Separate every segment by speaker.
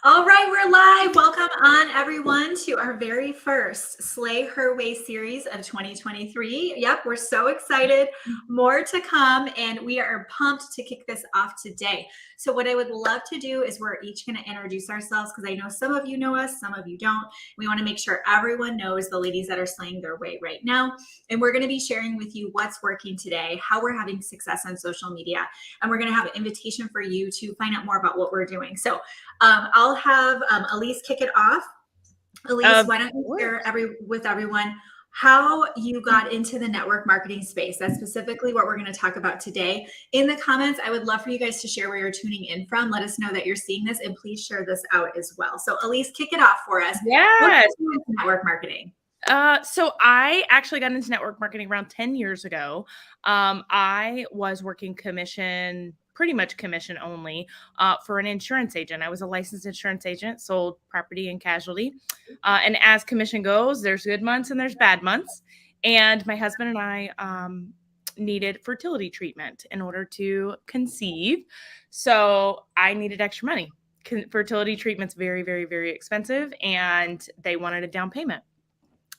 Speaker 1: All right, we're live. Welcome on, everyone, to our very first Slay Her Way series of 2023. Yep, we're so excited. More to come, and we are pumped to kick this off today. So what I would love to do is we're each going to introduce ourselves, because I know some of you know us, some of you don't. We want to make sure everyone knows the ladies that are slaying their way right now. And we're going to be sharing with you what's working today, how we're having success on social media, and we're going to have an invitation for you to find out more about what we're doing. So I'll have Elise kick it off. Elise, why don't you share with everyone how you got into the network marketing space? That's specifically what we're going to talk about today. In the comments, I would love for you guys to share where you're tuning in from. Let us know that you're seeing this, and please share this out as well. So Elise, kick it off for us.
Speaker 2: Yes.
Speaker 1: What's into network marketing?
Speaker 2: So I actually got into network marketing around 10 years ago. I was working pretty much commission only, for an insurance agent. I was a licensed insurance agent, sold property and casualty. And as commission goes, there's good months and there's bad months. And my husband and I needed fertility treatment in order to conceive. So I needed extra money. Fertility treatment's very, very, very expensive, and they wanted a down payment.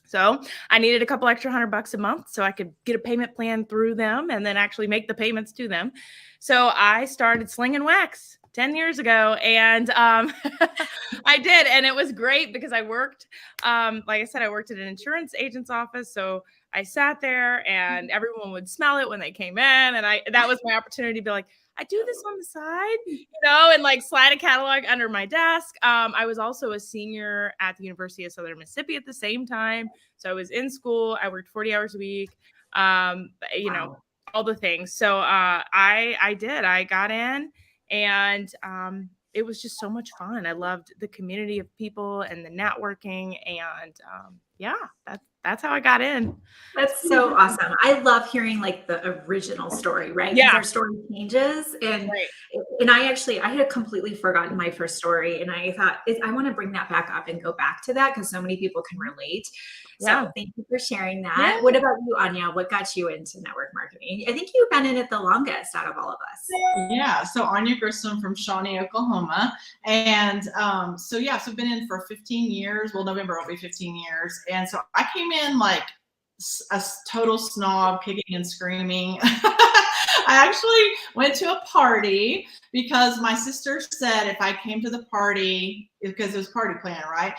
Speaker 2: So I needed a couple extra $100 a month so I could get a payment plan through them and then actually make the payments to them. So I started slinging wax 10 years ago, and I did. And it was great because I worked, like I said, I worked at an insurance agent's office. So I sat there and everyone would smell it when they came in. And that was my opportunity to be like, I do this on the side, and like slide a catalog under my desk. I was also a senior at the University of Southern Mississippi at the same time. So I was in school. I worked 40 hours a week, all the things. So I did. I got in, and it was just so much fun. I loved the community of people and the networking, and that's how I got in.
Speaker 1: That's so awesome. I love hearing like the original story, right?
Speaker 2: Yeah.
Speaker 1: Because our story changes. And I had completely forgotten my first story. And I thought, I want to bring that back up and go back to that because so many people can relate. So thank you for sharing that. Yeah. What about you, Anya? What got you into network marketing? I think you've been in it the longest out of all of us.
Speaker 3: Yeah. So Anya Grissom from Shawnee, Oklahoma. And so I've been in for 15 years. Well, November will be 15 years. And so I came in like a total snob, kicking and screaming. I actually went to a party because my sister said if I came to the party, because it was party planner, right?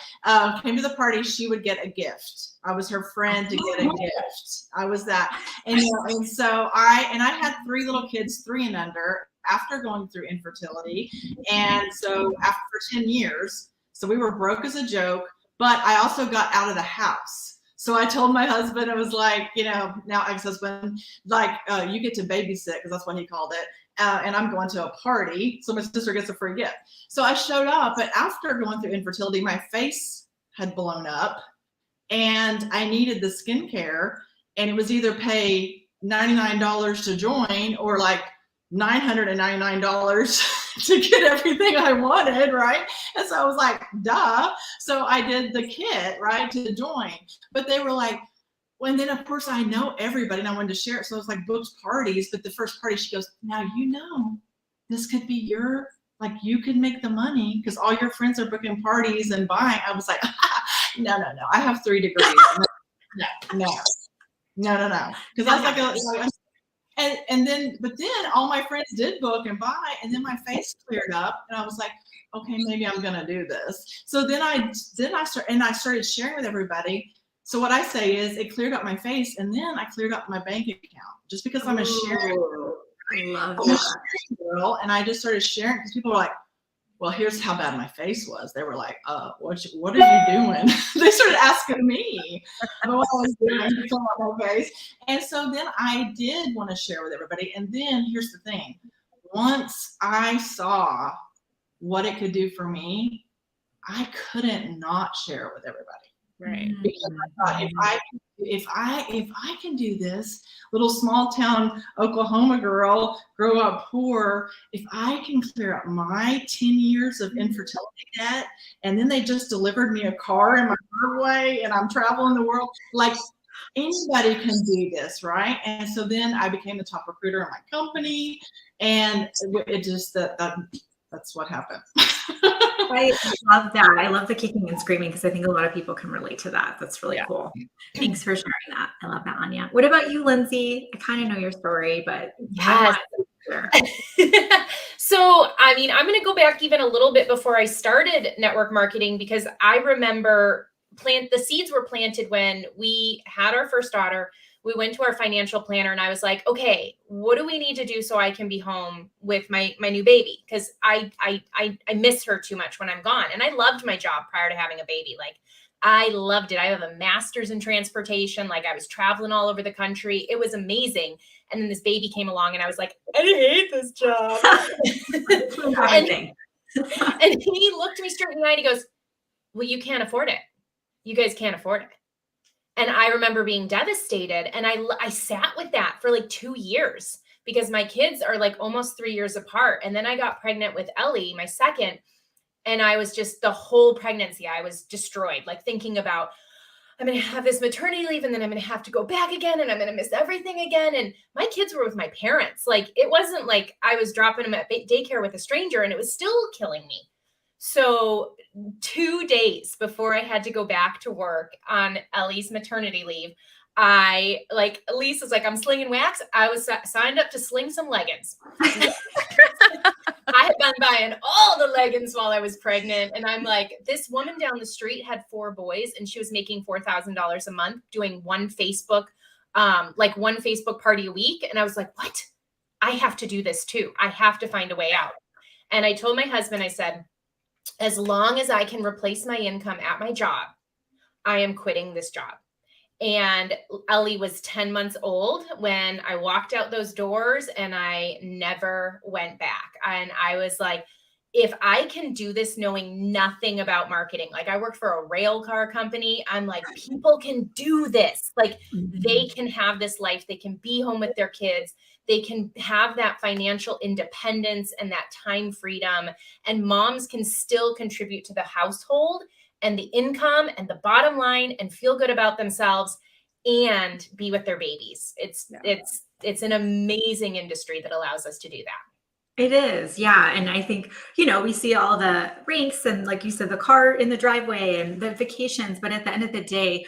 Speaker 3: Came to the party, she would get a gift. I was her friend to get a gift. I was that. And so I had 3 little kids, 3 and under, after going through infertility. And so after 10 years, so we were broke as a joke, but I also got out of the house. So I told my husband, I was like, now ex-husband, like, you get to babysit, because that's what he called it. And I'm going to a party, so my sister gets a free gift. So I showed up, but after going through infertility, my face had blown up and I needed the skincare, and it was either pay $99 to join or like $999 to get everything I wanted, right? And so I was like, duh. So I did the kit, right, to join. But they were like, well, and then of course I know everybody and I wanted to share it. So I was like, booked parties. But the first party, she goes, now this could be you could make the money because all your friends are booking parties and buying. I was like, no. I have 3 degrees. No. Because I was like, but then all my friends did book and buy, and then my face cleared up, and I was like, okay, maybe I'm gonna do this. So then I started sharing with everybody. So what I say is, it cleared up my face, and then I cleared up my bank account just because I'm a sharing girl, and I just started sharing because people were like, well, here's how bad my face was. They were like, what are you doing? They started asking me what I was doing to fill out my face. And so then I did want to share with everybody. And then here's the thing. Once I saw what it could do for me, I couldn't not share it with everybody.
Speaker 2: Right.
Speaker 3: Because I thought if I can do this, little small town Oklahoma girl, grow up poor, if I can clear up my 10 years of infertility debt, and then they just delivered me a car in my driveway and I'm traveling the world, like anybody can do this, right? And so then I became the top recruiter in my company, and it just that's what happened.
Speaker 1: I love that. I love the kicking and screaming because I think a lot of people can relate to that. That's really cool. Thanks for sharing that. I love that, Anya. What about you, Lindsay? I kind of know your story, but
Speaker 4: Yes. So, I mean, I'm going to go back even a little bit before I started network marketing, because I remember the seeds were planted when we had our first daughter. We went to our financial planner and I was like, okay, what do we need to do so I can be home with my new baby? Because I miss her too much when I'm gone. And I loved my job prior to having a baby. Like, I loved it. I have a master's in transportation. Like, I was traveling all over the country. It was amazing. And then this baby came along and I was like, I hate this job. and he looked me straight in the eye and he goes, well, you can't afford it. You guys can't afford it. And I remember being devastated. And I sat with that for like 2 years because my kids are like almost 3 years apart. And then I got pregnant with Ellie, my second. And I was just, the whole pregnancy, I was destroyed, like thinking about, I'm going to have this maternity leave and then I'm going to have to go back again and I'm going to miss everything again. And my kids were with my parents. Like, it wasn't like I was dropping them at daycare with a stranger, and it was still killing me. So 2 days before I had to go back to work on Ellie's maternity leave, Elise was like, I'm slinging wax. I was signed up to sling some leggings. I had been buying all the leggings while I was pregnant. And I'm like, this woman down the street had 4 boys and she was making $4,000 a month doing one Facebook party a week. And I was like, what? I have to do this too. I have to find a way out. And I told my husband, I said, as long as I can replace my income at my job, I am quitting this job. And Ellie was 10 months old when I walked out those doors, and I never went back. And I was like, if I can do this knowing nothing about marketing, like I worked for a rail car company, I'm like, people can do this. Like, they can have this life. They can be home with their kids. They can have that financial independence and that time freedom. And moms can still contribute to the household and the income and the bottom line and feel good about themselves and be with their babies. It's an amazing industry that allows us to do that.
Speaker 1: It is. Yeah. And I think, we see all the ranks and, like you said, the car in the driveway and the vacations, but at the end of the day,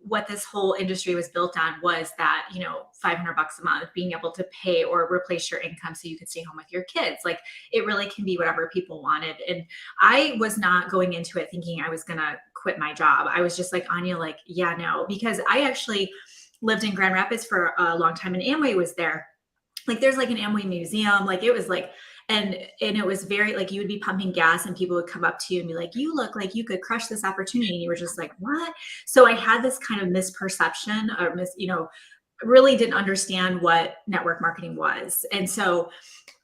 Speaker 1: what this whole industry was built on was that, $500 a month, being able to pay or replace your income so you could stay home with your kids. Like, it really can be whatever people wanted. And I was not going into it thinking I was going to quit my job. I was just like, Anya, like, yeah, no, because I actually lived in Grand Rapids for a long time and Amway was there. Like, there's like an Amway museum. Like, it was like, and it was very like, you would be pumping gas and people would come up to you and be like, you look like you could crush this opportunity. And you were just like, what? So I had this kind of misperception or really didn't understand what network marketing was. And so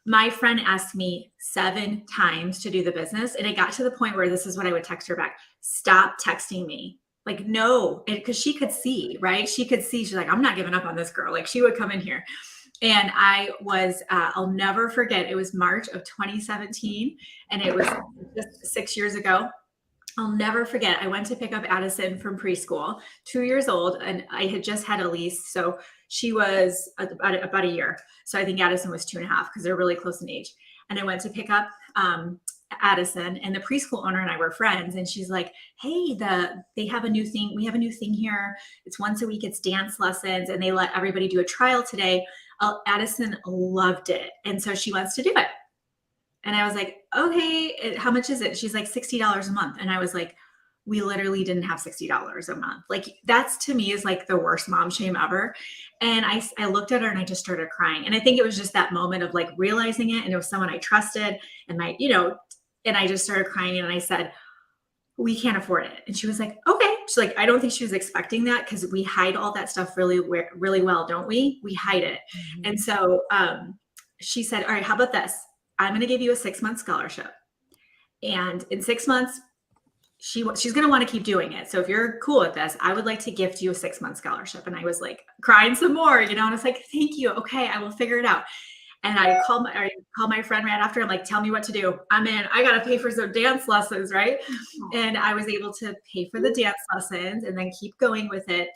Speaker 1: my friend asked me 7 times to do the business. And it got to the point where this is what I would text her back. Stop texting me. Like, no, because she could see, right? She could see, she's like, I'm not giving up on this girl. Like, she would come in here. And I was, I'll never forget, it was March of 2017, and it was just 6 years ago. I'll never forget, I went to pick up Addison from preschool, 2 years old, and I had just had Elise, so she was about a year. So I think Addison was 2.5 because they're really close in age. And I went to pick up Addison, and the preschool owner and I were friends, and she's like, hey, they have a new thing. We have a new thing here. It's once a week. It's dance lessons, and they let everybody do a trial today. Addison loved it. And so she wants to do it. And I was like, okay, how much is it? She's like $60 a month. And I was like, we literally didn't have $60 a month. Like, that's to me is like the worst mom shame ever. And I looked at her and I just started crying. And I think it was just that moment of like realizing it. And it was someone I trusted and and I just started crying and I said, we can't afford it. And she was like, okay. She's like, I don't think she was expecting that because we hide all that stuff really, really well, don't we? We hide it. Mm-hmm. And so she said, all right, how about this? I'm going to give you a 6-month scholarship. And in 6 months, she's going to want to keep doing it. So if you're cool with this, I would like to gift you a 6-month scholarship. And I was like crying some more, and I was like, thank you. Okay, I will figure it out. And I called my friend right after. I'm like, tell me what to do. I'm in. I got to pay for some dance lessons, right? And I was able to pay for the dance lessons and then keep going with it.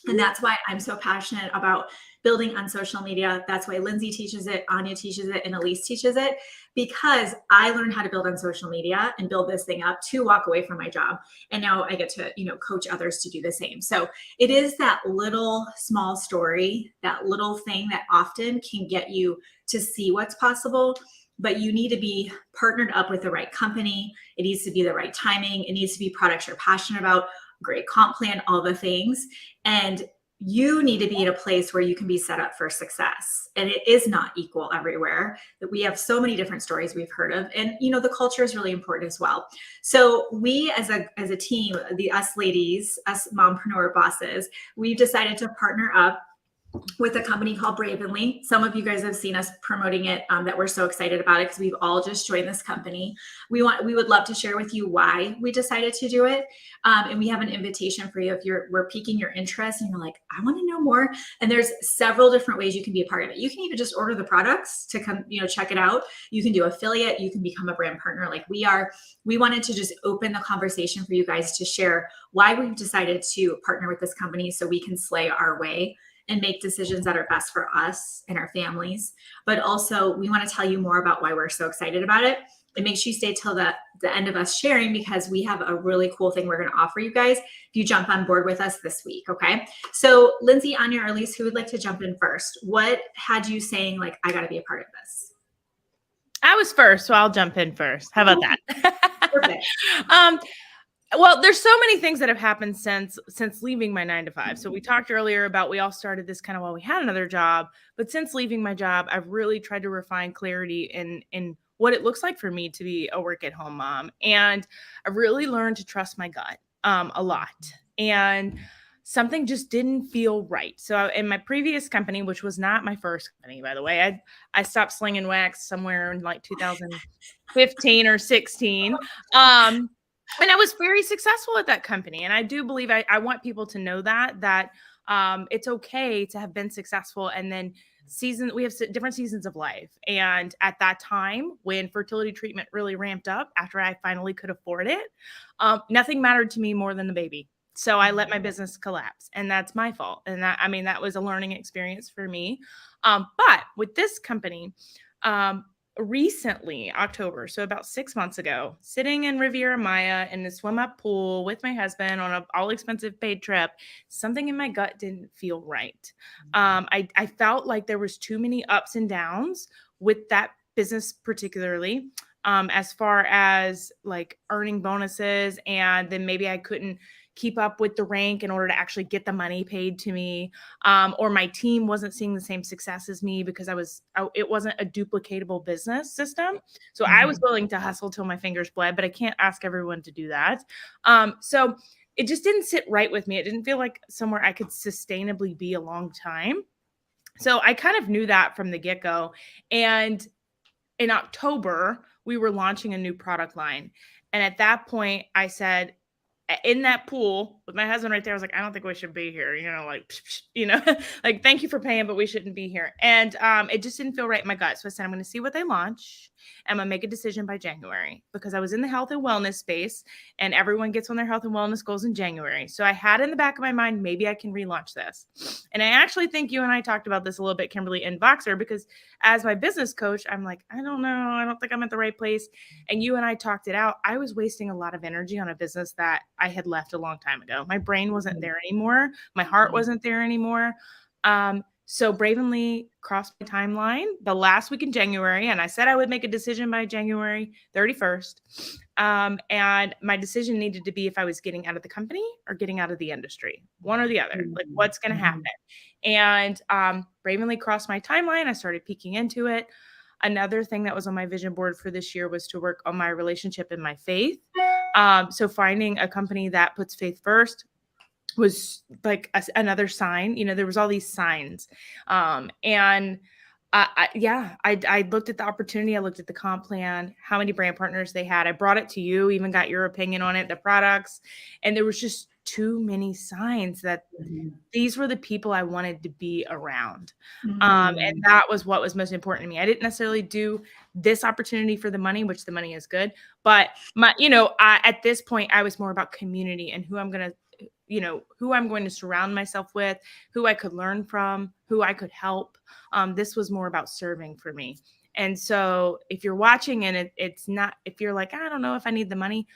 Speaker 1: And that's why I'm so passionate about building on social media. That's why Lindsay teaches it, Anya teaches it, and Elise teaches it, because I learned how to build on social media and build this thing up to walk away from my job. And now I get to, coach others to do the same. So it is that little small story, that little thing that often can get you to see what's possible. But you need to be partnered up with the right company. It needs to be the right timing. It needs to be products you're passionate about, great comp plan, all the things. And you need to be in a place where you can be set up for success. And it is not equal everywhere. That we have so many different stories we've heard of. And, the culture is really important as well. So we as a team, us ladies, us mompreneur bosses, we've decided to partner up with a company called Bravenly. Some of you guys have seen us promoting it, that we're so excited about it because we've all just joined this company. We would love to share with you why we decided to do it. And we have an invitation for you if we're piquing your interest and you're like, I want to know more. And there's several different ways you can be a part of it. You can even just order the products to come, check it out. You can do affiliate. You can become a brand partner like we are. We wanted to just open the conversation for you guys to share why we've decided to partner with this company so we can slay our way and make decisions that are best for us and our families. But also we want to tell you more about why we're so excited about it. And make sure you stay till the end of us sharing, because we have a really cool thing we're going to offer you guys if you jump on board with us this week. Okay. So Lindsay, Anya, or Elise, who would like to jump in first? What had you saying, like, I got to be a part of this?
Speaker 2: I was first, so I'll jump in first. How about that?
Speaker 1: Perfect.
Speaker 2: Well, there's so many things that have happened since leaving my 9-to-5. So we talked earlier about, we all started this kind of while we had another job, but since leaving my job, I've really tried to refine clarity in what it looks like for me to be a work-at-home mom. And I've really learned to trust my gut a lot. And something just didn't feel right. So in my previous company, which was not my first company, by the way, I stopped slinging wax somewhere in like 2015 or 16. And I was very successful at that company. And I do believe I want people to know that it's okay to have been successful. And then we have different seasons of life. And at that time, when fertility treatment really ramped up after I finally could afford it, nothing mattered to me more than the baby. So I let my business collapse, and that's my fault. And that was a learning experience for me. But with this company, recently, October, so about 6 months ago, sitting in Riviera Maya in the swim up pool with my husband on an all expensive paid trip, something in my gut didn't feel right. I felt like there was too many ups and downs with that business, particularly as far as like earning bonuses, and then maybe I couldn't keep up with the rank in order to actually get the money paid to me, or my team wasn't seeing the same success as me because it wasn't a duplicatable business system. So I was willing to hustle till my fingers bled, but I can't ask everyone to do that. So it just didn't sit right with me. It didn't feel like somewhere I could sustainably be a long time. So I kind of knew that from the get-go. And in October, we were launching a new product line. And at that point, I said, in that pool with my husband right there, I was like, I don't think we should be here. Like, thank you for paying, but we shouldn't be here. And it just didn't feel right in my gut. So I said, I'm going to see what they launch. I'm going to make a decision by January, because I was in the health and wellness space, and everyone gets on their health and wellness goals in January. So I had in the back of my mind, maybe I can relaunch this. And I actually think you and I talked about this a little bit, Kimberly, in Voxer, because as my business coach, I'm like, I don't know. I don't think I'm at the right place. And you and I talked it out. I was wasting a lot of energy on a business that I had left a long time ago. My brain wasn't there anymore. My heart wasn't there anymore. So Bravenly crossed my timeline the last week in January, and I said I would make a decision by January 31st. And my decision needed to be if I was getting out of the company or getting out of the industry, one or the other, like what's going to happen. And Bravenly crossed my timeline. I started peeking into it. Another thing that was on my vision board for this year was to work on my relationship and my faith. So finding a company that puts faith first was like another sign. There was all these signs. And I looked at the opportunity. I looked at the comp plan, how many brand partners they had. I brought it to you, even got your opinion on it, the products. And there was just too many signs that these were the people I wanted to be around. And that was what was most important to me. I didn't necessarily do this opportunity for the money, which the money is good. But at this point, I was more about community and who I'm going to, who I'm going to surround myself with, who I could learn from, who I could help. This was more about serving for me. And so if you're watching and it's not, if you're like, I don't know if I need the money,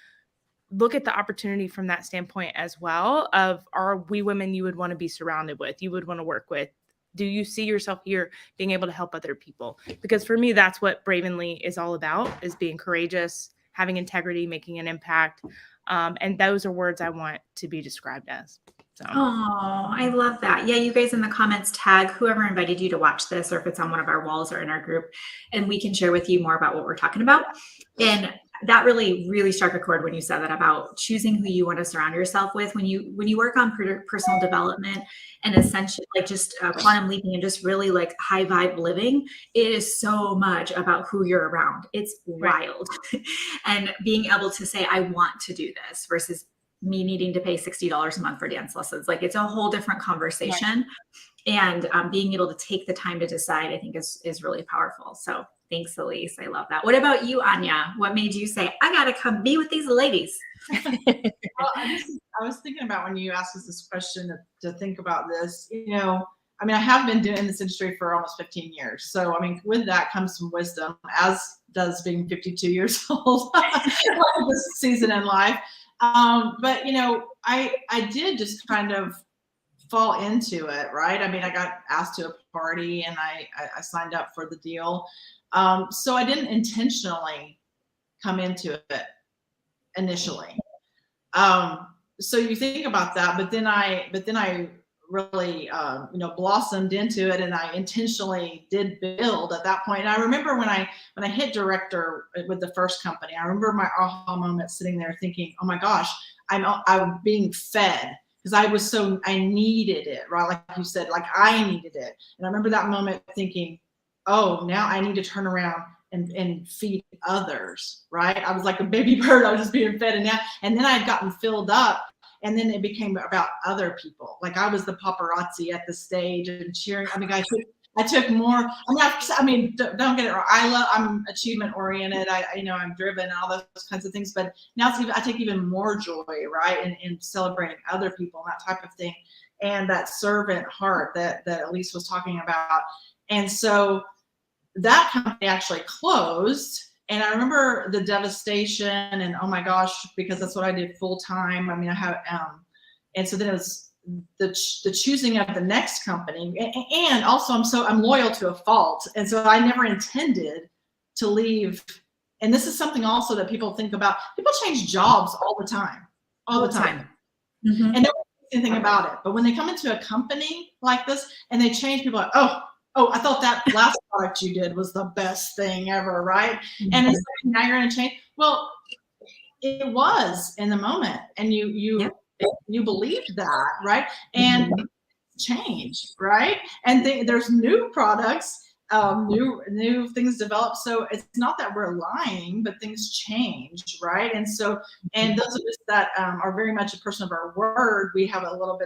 Speaker 2: look at the opportunity from that standpoint as well of, are we women you would want to be surrounded with, you would want to work with? Do you see yourself here being able to help other people? Because for me, that's what Bravenly is all about, is being courageous, having integrity, making an impact. And those are words I want to be described as. So.
Speaker 1: Oh, I love that. Yeah, you guys in the comments tag whoever invited you to watch this, or if it's on one of our walls or in our group, and we can share with you more about what we're talking about. And that really, really struck a chord when you said that about choosing who you want to surround yourself with. When you work on personal development and essentially like just quantum leaping and just really like high vibe living, it is so much about who you're around. It's wild. And being able to say, I want to do this versus me needing to pay $60 a month for dance lessons. Like, it's a whole different conversation. And being able to take the time to decide, I think is really powerful. So thanks, Elise. I love that. What about you, Anya? What made you say, I got to come be with these ladies?
Speaker 3: Well, I was thinking about when you asked us this question to think about this, I have been doing this industry for almost 15 years. So, with that comes some wisdom, as does being 52 years old this season in life. But I did just kind of fall into it, right? I got asked to a party and I signed up for the deal. So I didn't intentionally come into it initially. So you think about that, but then I really, blossomed into it, and I intentionally did build at that point. And I remember when I hit director with the first company, I remember my aha moment sitting there thinking, oh my gosh, I'm being fed, because I needed it, right? Like you said, like I needed it. And I remember that moment thinking, oh, now I need to turn around and feed others, right? I was like a baby bird. I was just being fed, and then I'd gotten filled up. And then it became about other people. Like I was the paparazzi at the stage and cheering. I took more. Don't get it wrong. I'm achievement oriented. I'm driven and all those kinds of things. But now I take even more joy, right, in celebrating other people and that type of thing, and that servant heart that Elise was talking about. And so that company actually closed. And I remember the devastation and, oh my gosh, because that's what I did full time. And so then it was the choosing of the next company. And also I'm loyal to a fault. And so I never intended to leave. And this is something also that people think about. People change jobs all the time. Mm-hmm. And nobody thinks anything about it. But when they come into a company like this and they change, people are like, oh, I thought that last product you did was the best thing ever, right? Mm-hmm. And it's like, now you're going to change. Well, it was in the moment, and you believed that, right? And change, right? And there's new products, new things develop. So it's not that we're lying, but things change, right? And so, and those of us that are very much a person of our word, we have a lot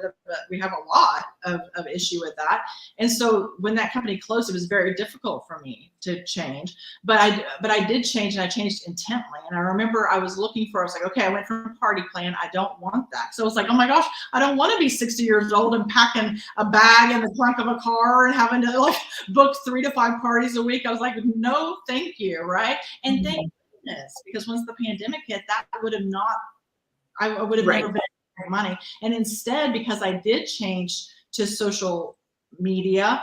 Speaker 3: of issue with that. And so when that company closed, it was very difficult for me to change, but I did change, and I changed intently. And I remember I was like, okay, I went from party plan. I don't want that. So it's like, oh my gosh, I don't want to be 60 years old and packing a bag in the trunk of a car and having to like book 3 to 5 parties a week. I was like, no, thank you. Right. And thank goodness, because once the pandemic hit, I would have never been making money. And instead, because I did change to social media,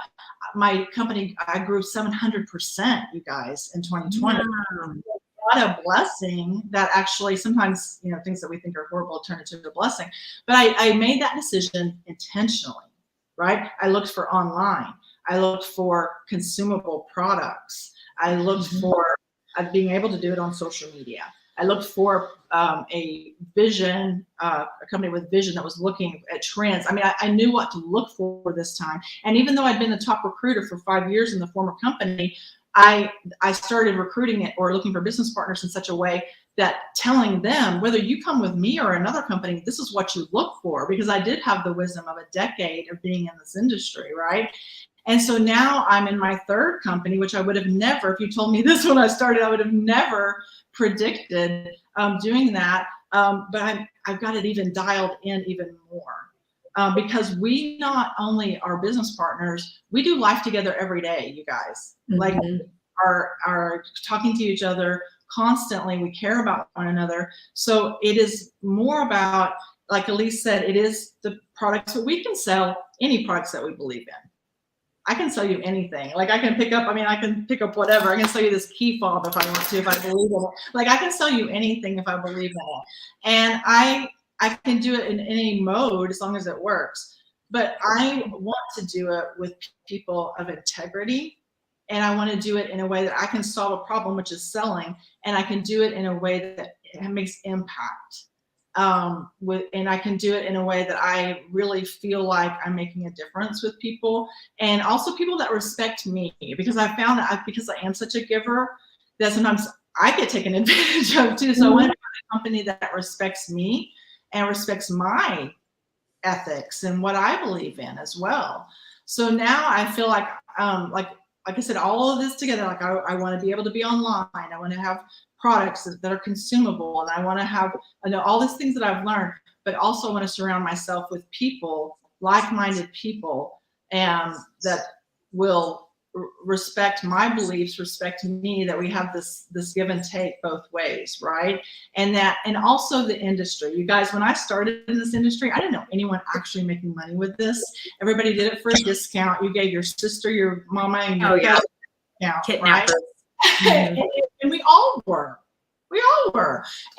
Speaker 3: my company, I grew 700%, you guys, in 2020. Wow. What a blessing that actually sometimes, things that we think are horrible turn into a blessing. But I made that decision intentionally, right? I looked for online. I looked for consumable products. I looked for being able to do it on social media. I looked for a vision, a company with vision that was looking at trends. I knew what to look for this time. And even though I'd been the top recruiter for 5 years in the former company, I started recruiting it or looking for business partners in such a way that telling them, whether you come with me or another company, this is what you look for, because I did have the wisdom of a decade of being in this industry, right? And so now I'm in my third company, which I would have never, if you told me this when I started, I would have never predicted doing that. But I've got it even dialed in even more. because we not only are business partners, we do life together every day, you guys. Like are talking to each other constantly. We care about one another. So it is more about, like Elise said, it is the products that we can sell, any products that we believe in. I can sell you anything. Like I can pick up whatever. I can sell you this key fob if I want to, if I believe in it. Like I can sell you anything if I believe in it. And I can do it in any mode as long as it works. But I want to do it with people of integrity. And I want to do it in a way that I can solve a problem, which is selling. And I can do it in a way that it makes impact. And I can do it in a way that I really feel like I'm making a difference with people, and also people that respect me, because I found that because I am such a giver that sometimes I get taken advantage of too. So I want to have a company that respects me and respects my ethics and what I believe in as well. So now I feel like I said, all of this together, like I want to be able to be online. I want to have products that are consumable, and I want to have all these things that I've learned, but also want to surround myself with people, like-minded people, and that will respect my beliefs, respect me, that we have this give and take both ways, right? And also the industry. You guys, when I started in this industry, I didn't know anyone actually making money with this. Everybody did it for a discount. You gave your sister, your mama, and your cousin, right? And we all were.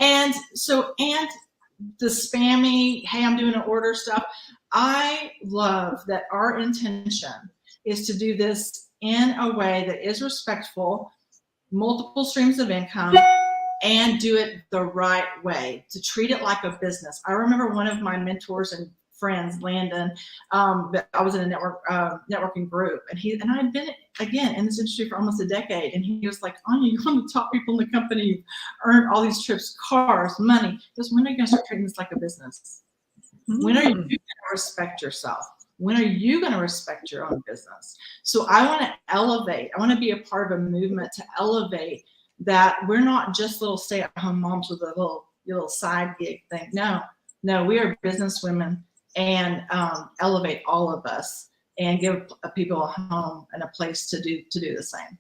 Speaker 3: And so, and the spammy, hey, I'm doing an order stuff. I love that our intention is to do this in a way that is respectful, multiple streams of income, and do it the right way, to treat it like a business. I remember one of my mentors and friends, Landon, I was in a networking group, and I'd been, again, in this industry for almost a decade, and he was like, Anya, you're one of the top people in the company, you've earned all these trips, cars, money. He goes, when are you going to start treating this like a business? When are you going to respect yourself? When are you going to respect your own business? So I want to elevate. I want to be a part of a movement to elevate that we're not just little stay-at-home moms with a little side gig thing. No, we are business women, and elevate all of us and give people a home and a place to do the same.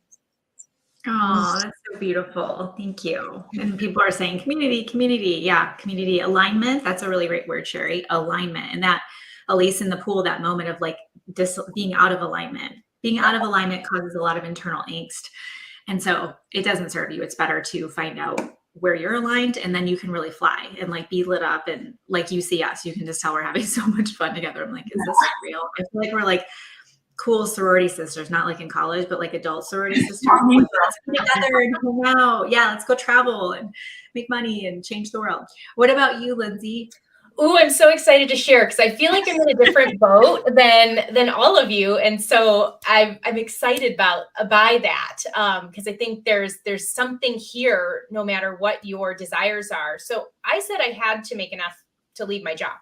Speaker 1: Oh, that's so beautiful. Thank you. And people are saying community. Yeah, community alignment. That's a really great word, Sherry. Alignment. And that, Elise, in the pool, that moment of like being out of alignment. Being out of alignment causes a lot of internal angst. And so it doesn't serve you. It's better to find out where you're aligned, and then you can really fly and like be lit up, and like you see us, you can just tell we're having so much fun together. I'm like, is this real? I feel like we're like cool sorority sisters, not like in college, but like adult sorority sisters. Like, let's get together and hang out. Yeah, let's go travel and make money and change the world. What about you, Lindsay?
Speaker 4: Oh, I'm so excited to share, because I feel like I'm in a different boat than all of you, and so I'm excited by that, because I think there's something here, no matter what your desires are. So I said I had to make enough to leave my job,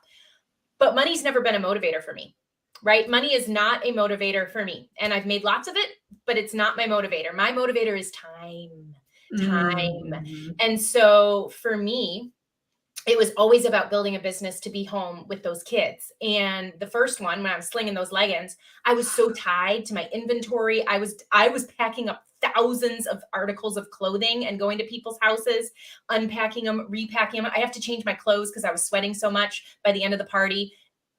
Speaker 4: but money's never been a motivator for me, right? Money is not a motivator for me, and I've made lots of it, but it's not my motivator. My motivator is time. And so for me, it was always about building a business to be home with those kids. And the first one, when I was slinging those leggings, I was so tied to my inventory. I was packing up thousands of articles of clothing and going to people's houses, unpacking them, repacking them. I have to change my clothes because I was sweating so much by the end of the party.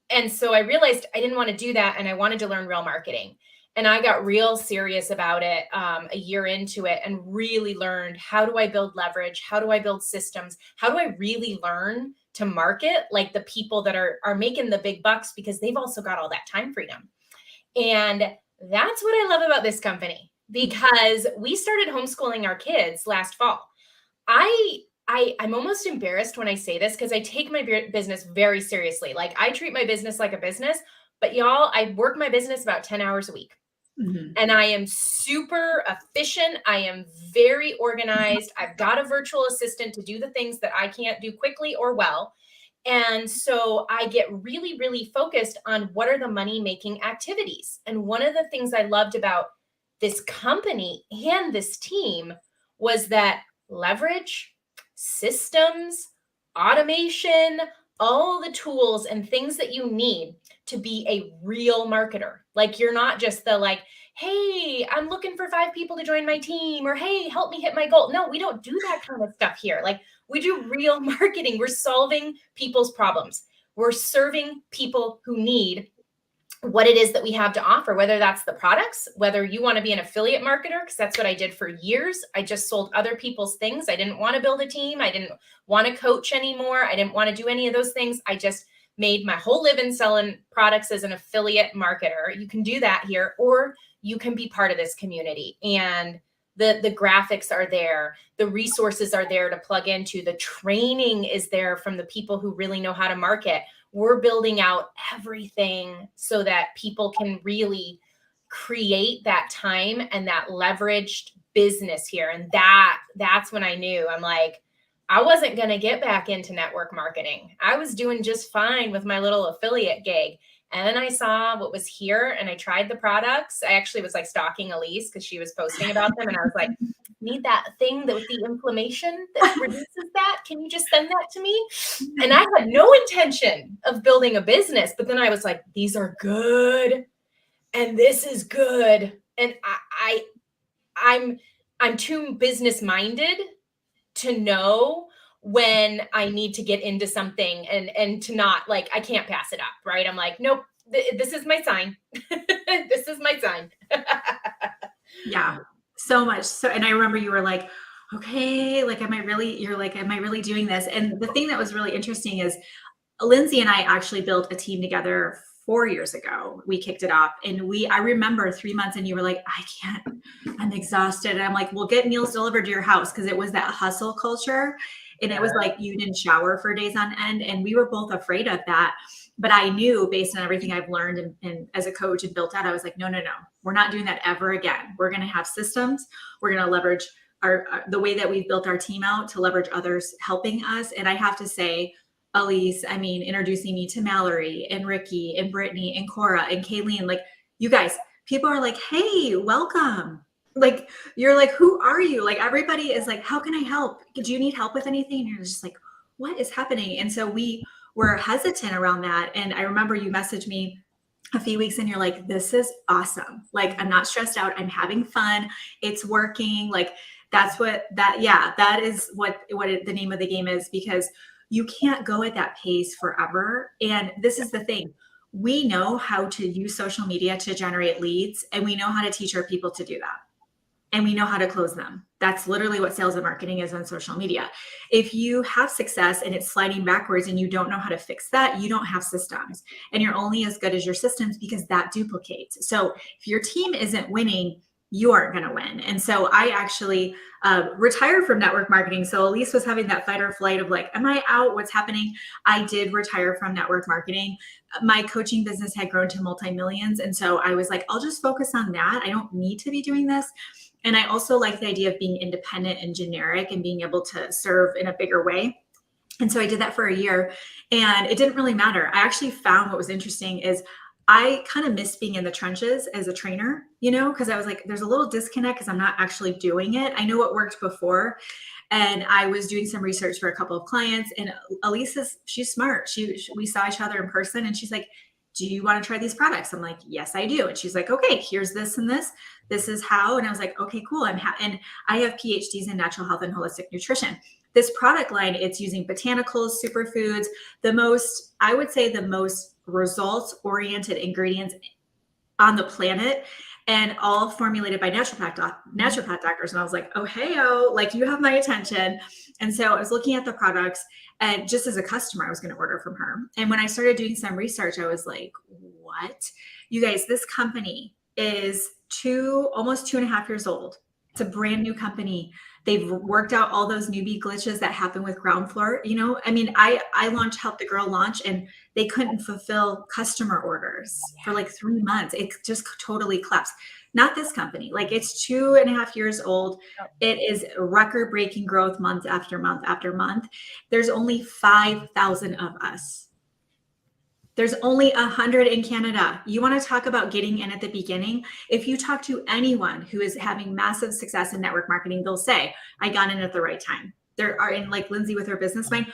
Speaker 4: And so I realized I didn't want to do that, and I wanted to learn real marketing. And I got real serious about it a year into it, and really learned, how do I build leverage? How do I build systems? How do I really learn to market like the people that are making the big bucks, because they've also got all that time freedom. And that's what I love about this company, because we started homeschooling our kids last fall. I'm almost embarrassed when I say this, because I take my business very seriously. Like, I treat my business like a business, but y'all, I work my business about 10 hours a week. And I am super efficient. I am very organized. I've got a virtual assistant to do the things that I can't do quickly or well. And so I get really, really focused on what are the money-making activities. And one of the things I loved about this company and this team was that leverage, systems, automation, all the tools and things that you need to be a real marketer. Like, you're not just the like, hey, I'm looking for 5 people to join my team, or hey, help me hit my goal. No, we don't do that kind of stuff here. Like, we do real marketing. We're solving people's problems. We're serving people who need what it is that we have to offer, whether that's the products, whether you want to be an affiliate marketer, because that's what I did for years. I just sold other people's things. I didn't want to build a team. I didn't want to coach anymore. I didn't want to do any of those things. I just made my whole living selling products as an affiliate marketer. You can do that here, or you can be part of this community. And the graphics are there. The resources are there to plug into. The training is there from the people who really know how to market. We're building out everything so that people can really create that time and that leveraged business here. And that's when I knew, I'm like, I wasn't going to get back into network marketing. I was doing just fine with my little affiliate gig. And then I saw what was here and I tried the products. I actually was like stalking Elise because she was posting about them. And I was like, need that thing that with the inflammation that reduces that. Can you just send that to me? And I had no intention of building a business, but then I was like, these are good. And this is good. And I'm too business minded to know when I need to get into something and to not, like, I can't pass it up, right? I'm like, nope, this is my sign. This is my sign.
Speaker 1: Yeah, so much. So, and I remember you were like, okay, like, am I really doing this? And the thing that was really interesting is Lindsay and I actually built a team together 4 years ago. We kicked it off, and I remember 3 months and you were like, I can't, I'm exhausted. And I'm like, we'll get meals delivered to your house. Cause it was that hustle culture. And it was like, you didn't shower for days on end. And we were both afraid of that. But I knew, based on everything I've learned and as a coach and built out, I was like, no, we're not doing that ever again. We're going to have systems. We're going to leverage the way that we've built our team out to leverage others helping us. And I have to say, Elise, I mean, introducing me to Mallory and Ricky and Brittany and Cora and Kayleen, like, you guys, people are like, hey, welcome. Like, you're like, who are you? Like, everybody is like, how can I help? Do you need help with anything? And you're just like, what is happening? And so we were hesitant around that. And I remember you messaged me a few weeks and you're like, this is awesome. Like, I'm not stressed out. I'm having fun. It's working. Like, that is what the name of the game is, because you can't go at that pace forever. And this is the thing. We know how to use social media to generate leads, and we know how to teach our people to do that. And we know how to close them. That's literally what sales and marketing is on social media. If you have success and it's sliding backwards and you don't know how to fix that, you don't have systems. And you're only as good as your systems, because that duplicates. So if your team isn't winning, you aren't going to win. And so I actually retired from network marketing. So Elise was having that fight or flight of like, am I out? What's happening? I did retire from network marketing. My coaching business had grown to multi-millions. And so I was like, I'll just focus on that. I don't need to be doing this. And I also like the idea of being independent and generic and being able to serve in a bigger way. And so I did that for a year, and it didn't really matter. I actually found what was interesting is I kind of miss being in the trenches as a trainer, because I was like, there's a little disconnect because I'm not actually doing it. I know what worked before. And I was doing some research for a couple of clients, and Elise she's smart. We saw each other in person, and she's like, do you want to try these products? I'm like, yes, I do. And she's like, okay, here's this and this. This is how. And I was like, okay, cool. And I have PhDs in natural health and holistic nutrition. This product line, it's using botanicals, superfoods, I would say the most results-oriented ingredients on the planet, and all formulated by naturopath doctors. And I was like, oh, hey-o, like, you have my attention. And so I was looking at the products, and just as a customer, I was going to order from her. And when I started doing some research, I was like, what? You guys, this company is almost 2.5 years old. It's a brand new company. They've worked out all those newbie glitches that happen with ground floor. I mean, I helped the girl launch, and they couldn't fulfill customer orders for like 3 months. It just totally collapsed. Not this company. Like, it's 2.5 years old. It is record breaking growth month after month after month. There's only 5,000 of us. There's only 100 in Canada. You want to talk about getting in at the beginning? If you talk to anyone who is having massive success in network marketing, they'll say, I got in at the right time. There are, in like Lindsay with her business mind,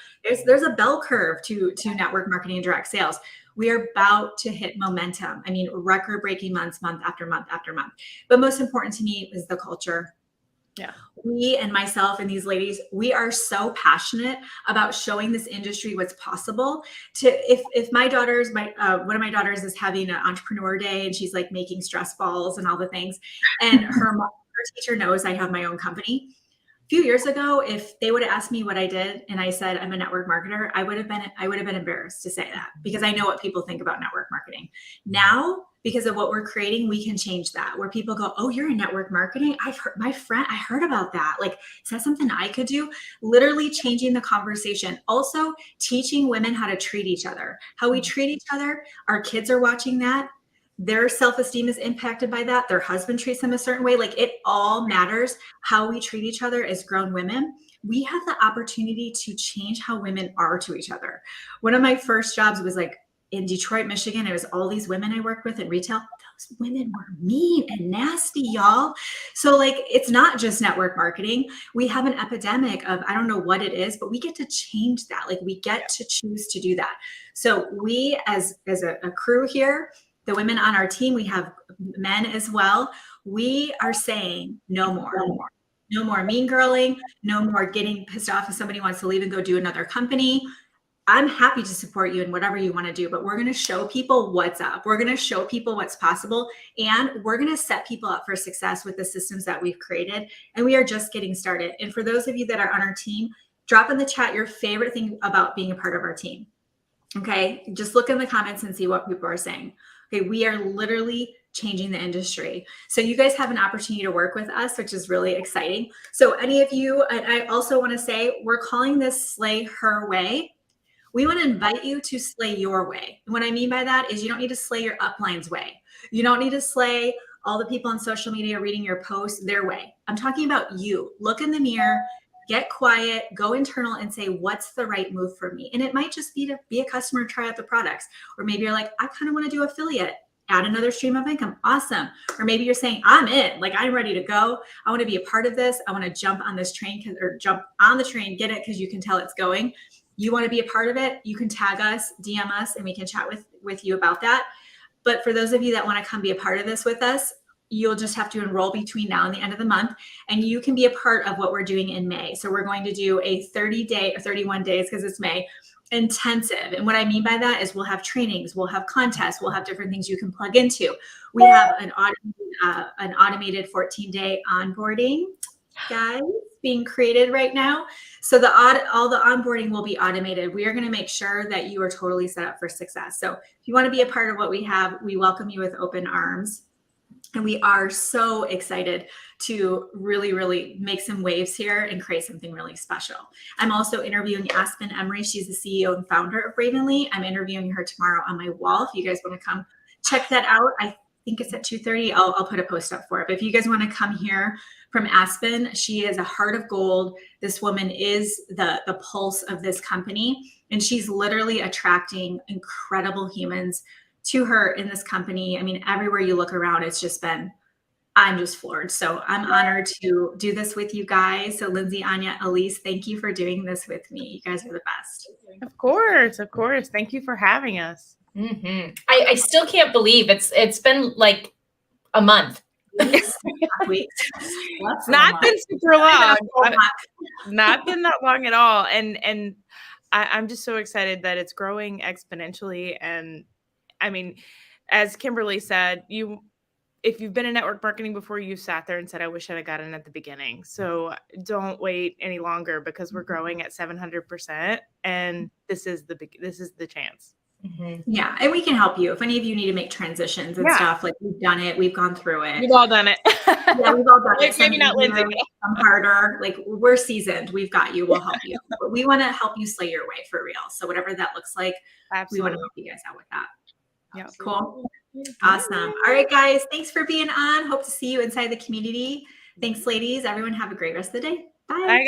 Speaker 1: there's a bell curve to network marketing and direct sales. We are about to hit momentum. I mean, record-breaking months, month after month after month. But most important to me is the culture.
Speaker 2: Yeah.
Speaker 1: We and myself and these ladies, we are so passionate about showing this industry what's possible. If my daughter's one of my daughters is having an entrepreneur day and she's like making stress balls and all the things, and her teacher knows I have my own company. A few years ago, if they would have asked me what I did and I said I'm a network marketer, I would have been embarrassed to say that, because I know what people think about network marketing. Now, because of what we're creating, we can change that, where people go, oh, you're in network marketing? I heard about that. Like, is that something I could do? Literally changing the conversation. Also teaching women how to treat each other, how we treat each other. Our kids are watching that. Their self-esteem is impacted by that. Their husband treats them a certain way. Like, it all matters how we treat each other as grown women. We have the opportunity to change how women are to each other. One of my first jobs was like in Detroit, Michigan. It was all these women I worked with in retail. Those women were mean and nasty, y'all. So like, it's not just network marketing. We have an epidemic of, I don't know what it is, but we get to change that. Like, we get to choose to do that. So we, as a crew here, the women on our team, we have men as well. We are saying no more. No more mean girling, no more getting pissed off if somebody wants to leave and go do another company. I'm happy to support you in whatever you want to do, but we're going to show people what's up. We're going to show people what's possible, and we're going to set people up for success with the systems that we've created. And we are just getting started. And for those of you that are on our team, drop in the chat your favorite thing about being a part of our team. Okay. Just look in the comments and see what people are saying. Okay. We are literally changing the industry. So you guys have an opportunity to work with us, which is really exciting. So any of you, and I also want to say, we're calling this Slay Her Way. We want to invite you to slay your way. And what I mean by that is, you don't need to slay your upline's way. You don't need to slay all the people on social media reading your posts their way. I'm talking about you. Look in the mirror, get quiet, go internal and say, what's the right move for me? And it might just be to be a customer, try out the products. Or maybe you're like, I kind of want to do affiliate, add another stream of income. Awesome. Or maybe you're saying, I'm in, like, I'm ready to go. I want to be a part of this. I want to jump on this train, or jump on the train, get it, because you can tell it's going. You want to be a part of it, you can tag us, DM us, and we can chat with you about that. But for those of you that want to come be a part of this with us, you'll just have to enroll between now and the end of the month, and you can be a part of what we're doing in May. So we're going to do a 30-day or 31 days, because it's May, intensive. And what I mean by that is, we'll have trainings, we'll have contests, we'll have different things you can plug into. We have an automated 14-day onboarding, guys, being created right now. So all the onboarding will be automated. We are going to make sure that you are totally set up for success. So if you want to be a part of what we have, we welcome you with open arms. And we are so excited to really, really make some waves here and create something really special. I'm also interviewing Aspen Emery. She's the CEO and founder of Ravenly. I'm interviewing her tomorrow on my wall. If you guys want to come check that out, I think it's at 2:30. I'll put a post up for it. But if you guys want to come here from Aspen, she is a heart of gold. This woman is the pulse of this company. And she's literally attracting incredible humans to her in this company. I mean, everywhere you look around, it's just been, I'm just floored. So I'm honored to do this with you guys. So Lindsay, Anya, Elise, thank you for doing this with me. You guys are the best.
Speaker 2: Of course. Of course. Thank you for having us.
Speaker 4: Mm-hmm. I still can't believe it's been like a month.
Speaker 1: Weeks.
Speaker 2: It's not been super long. Not been that long at all. And I'm just so excited that it's growing exponentially. And I mean, as Kimberly said, if you've been in network marketing before, you sat there and said, I wish I'd have gotten at the beginning. So don't wait any longer, because we're growing at 700%. And this is the chance.
Speaker 4: Mm-hmm.
Speaker 1: Yeah. And we can help you. If any of you need to make transitions and stuff, like, we've done it. We've gone through it.
Speaker 2: We've all done it.
Speaker 1: Yeah, we've all done it.
Speaker 2: Maybe not Lindsay.
Speaker 1: Some harder. Like, we're seasoned. We've got you. We'll help you. But we want to help you slay your way for real. So whatever that looks like,
Speaker 2: Absolutely.
Speaker 1: we want to help you guys out with that.
Speaker 2: Yeah.
Speaker 1: Cool. Awesome. All right, guys. Thanks for being on. Hope to see you inside the community. Thanks, ladies. Everyone have a great rest of the day. Bye.
Speaker 2: Bye, guys.